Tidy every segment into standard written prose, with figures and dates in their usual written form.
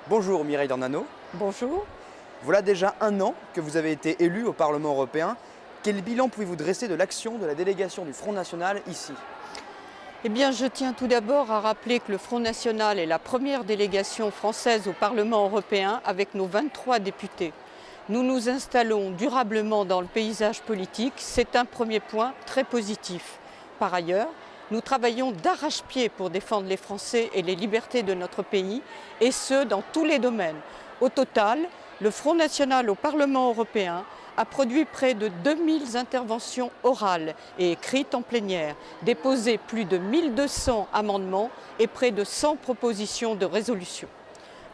Bonjour Mireille Dornano. Bonjour. Voilà déjà un an que vous avez été élu au Parlement européen. Quel bilan pouvez-vous dresser de l'action de la délégation du Front National ici? Eh bien, je tiens tout d'abord à rappeler que le Front National est la première délégation française au Parlement européen avec nos 23 députés. Nous nous installons durablement dans le paysage politique. C'est un premier point très positif. Par ailleurs, nous travaillons d'arrache-pied pour défendre les Français et les libertés de notre pays, et ce, dans tous les domaines. Au total, le Front National au Parlement européen a produit près de 2000 interventions orales et écrites en plénière, déposé plus de 1200 amendements et près de 100 propositions de résolution.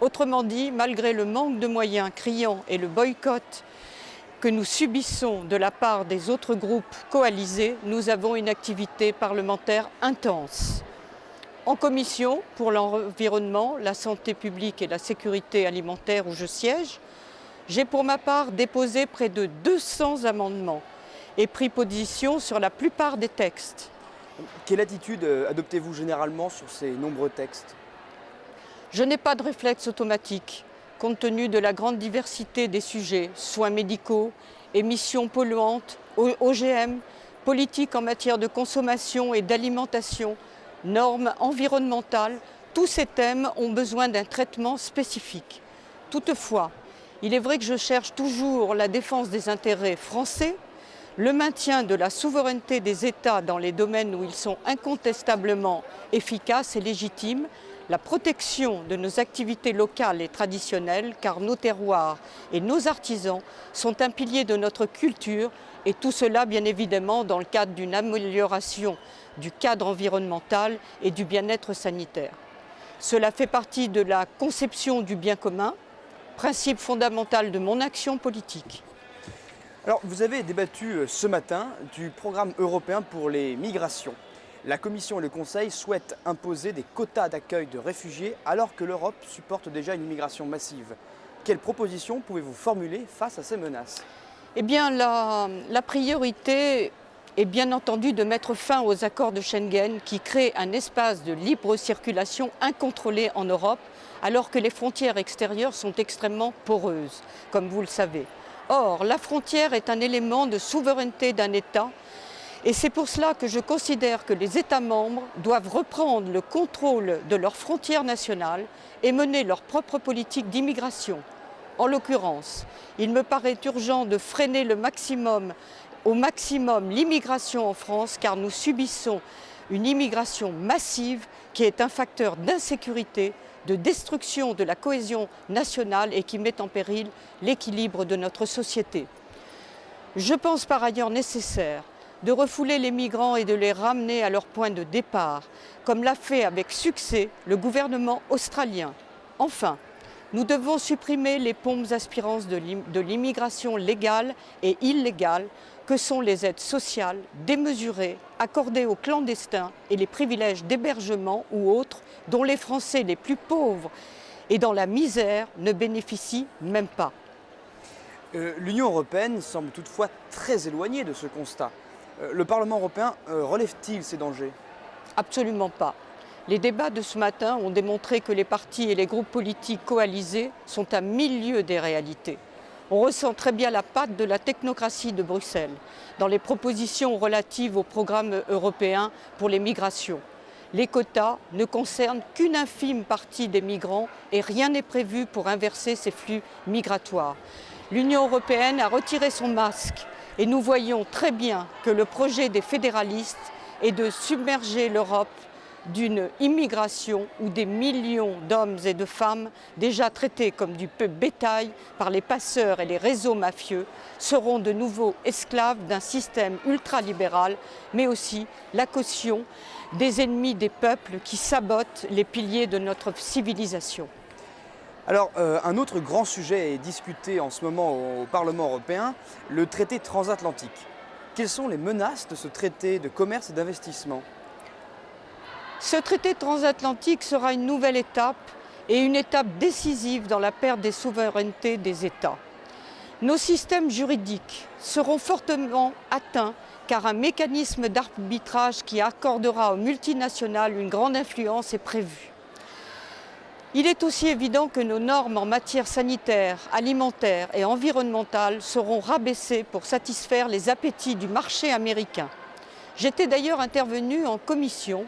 Autrement dit, malgré le manque de moyens criant et le boycott que nous subissons de la part des autres groupes coalisés, nous avons une activité parlementaire intense. En commission pour l'environnement, la santé publique et la sécurité alimentaire où je siège, j'ai pour ma part déposé près de 200 amendements et pris position sur la plupart des textes. Quelle attitude adoptez-vous généralement sur ces nombreux textes? Je n'ai pas de réflexe automatique, compte tenu de la grande diversité des sujets, soins médicaux, émissions polluantes, OGM, politique en matière de consommation et d'alimentation, normes environnementales. Tous ces thèmes ont besoin d'un traitement spécifique. Toutefois, il est vrai que je cherche toujours la défense des intérêts français, le maintien de la souveraineté des États dans les domaines où ils sont incontestablement efficaces et légitimes, la protection de nos activités locales et traditionnelles, car nos terroirs et nos artisans sont un pilier de notre culture, et tout cela bien évidemment dans le cadre d'une amélioration du cadre environnemental et du bien-être sanitaire. Cela fait partie de la conception du bien commun, principe fondamental de mon action politique. Alors, vous avez débattu ce matin du programme européen pour les migrations. La Commission et le Conseil souhaitent imposer des quotas d'accueil de réfugiés alors que l'Europe supporte déjà une immigration massive. Quelles propositions pouvez-vous formuler face à ces menaces? Eh bien, la priorité est bien entendu de mettre fin aux accords de Schengen qui créent un espace de libre circulation incontrôlé en Europe, alors que les frontières extérieures sont extrêmement poreuses, comme vous le savez. Or, la frontière est un élément de souveraineté d'un État, et c'est pour cela que je considère que les États membres doivent reprendre le contrôle de leurs frontières nationales et mener leur propre politique d'immigration. En l'occurrence, il me paraît urgent de freiner au maximum l'immigration en France, car nous subissons une immigration massive qui est un facteur d'insécurité, de destruction de la cohésion nationale et qui met en péril l'équilibre de notre société. Je pense par ailleurs nécessaire de refouler les migrants et de les ramener à leur point de départ, comme l'a fait avec succès le gouvernement australien. Enfin, nous devons supprimer les pompes aspirantes de l'immigration légale et illégale que sont les aides sociales démesurées accordées aux clandestins et les privilèges d'hébergement ou autres dont les Français les plus pauvres et dans la misère ne bénéficient même pas. L'Union européenne semble toutefois très éloignée de ce constat. Le Parlement européen relève-t-il ces dangers? Absolument pas. Les débats de ce matin ont démontré que les partis et les groupes politiques coalisés sont à 1000 lieues des réalités. On ressent très bien la patte de la technocratie de Bruxelles dans les propositions relatives au programme européen pour les migrations. Les quotas ne concernent qu'une infime partie des migrants et rien n'est prévu pour inverser ces flux migratoires. L'Union européenne a retiré son masque et nous voyons très bien que le projet des fédéralistes est de submerger l'Europe d'une immigration où des millions d'hommes et de femmes, déjà traités comme du bétail par les passeurs et les réseaux mafieux, seront de nouveau esclaves d'un système ultralibéral, mais aussi la caution des ennemis des peuples qui sabotent les piliers de notre civilisation. Alors, un autre grand sujet est discuté en ce moment au Parlement européen, le traité transatlantique. Quelles sont les menaces de ce traité de commerce et d'investissement? Ce traité transatlantique sera une nouvelle étape et une étape décisive dans la perte des souverainetés des États. Nos systèmes juridiques seront fortement atteints car un mécanisme d'arbitrage qui accordera aux multinationales une grande influence est prévu. Il est aussi évident que nos normes en matière sanitaire, alimentaire et environnementale seront rabaissées pour satisfaire les appétits du marché américain. J'étais d'ailleurs intervenue en commission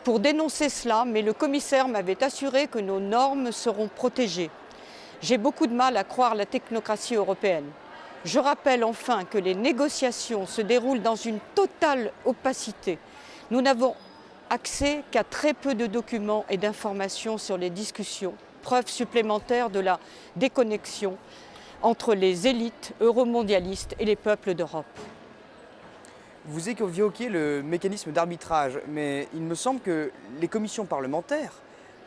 pour dénoncer cela, mais le commissaire m'avait assuré que nos normes seront protégées. J'ai beaucoup de mal à croire la technocratie européenne. Je rappelle enfin que les négociations se déroulent dans une totale opacité. Nous n'avons accès qu'à très peu de documents et d'informations sur les discussions, preuve supplémentaire de la déconnexion entre les élites euromondialistes et les peuples d'Europe. Vous évoquiez le mécanisme d'arbitrage, mais il me semble que les commissions parlementaires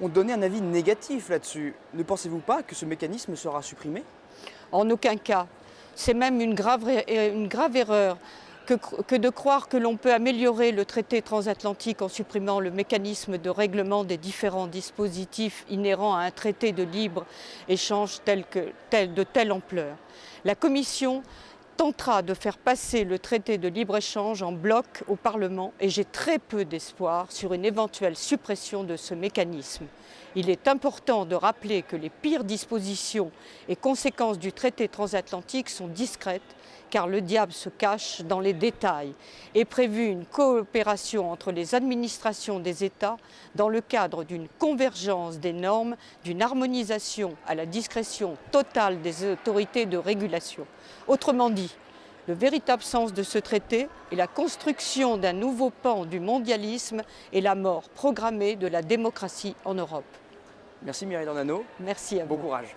ont donné un avis négatif là-dessus. Ne pensez-vous pas que ce mécanisme sera supprimé? En aucun cas. C'est même une grave erreur que de croire que l'on peut améliorer le traité transatlantique en supprimant le mécanisme de règlement des différents dispositifs inhérents à un traité de libre-échange de telle ampleur. La Commission tentera de faire passer le traité de libre-échange en bloc au Parlement et j'ai très peu d'espoir sur une éventuelle suppression de ce mécanisme. Il est important de rappeler que les pires dispositions et conséquences du traité transatlantique sont discrètes car le diable se cache dans les détails. Est prévue une coopération entre les administrations des États dans le cadre d'une convergence des normes, d'une harmonisation à la discrétion totale des autorités de régulation. Autrement dit, le véritable sens de ce traité est la construction d'un nouveau pan du mondialisme et la mort programmée de la démocratie en Europe. Merci Mireille Dornano. Merci à vous. Bon courage.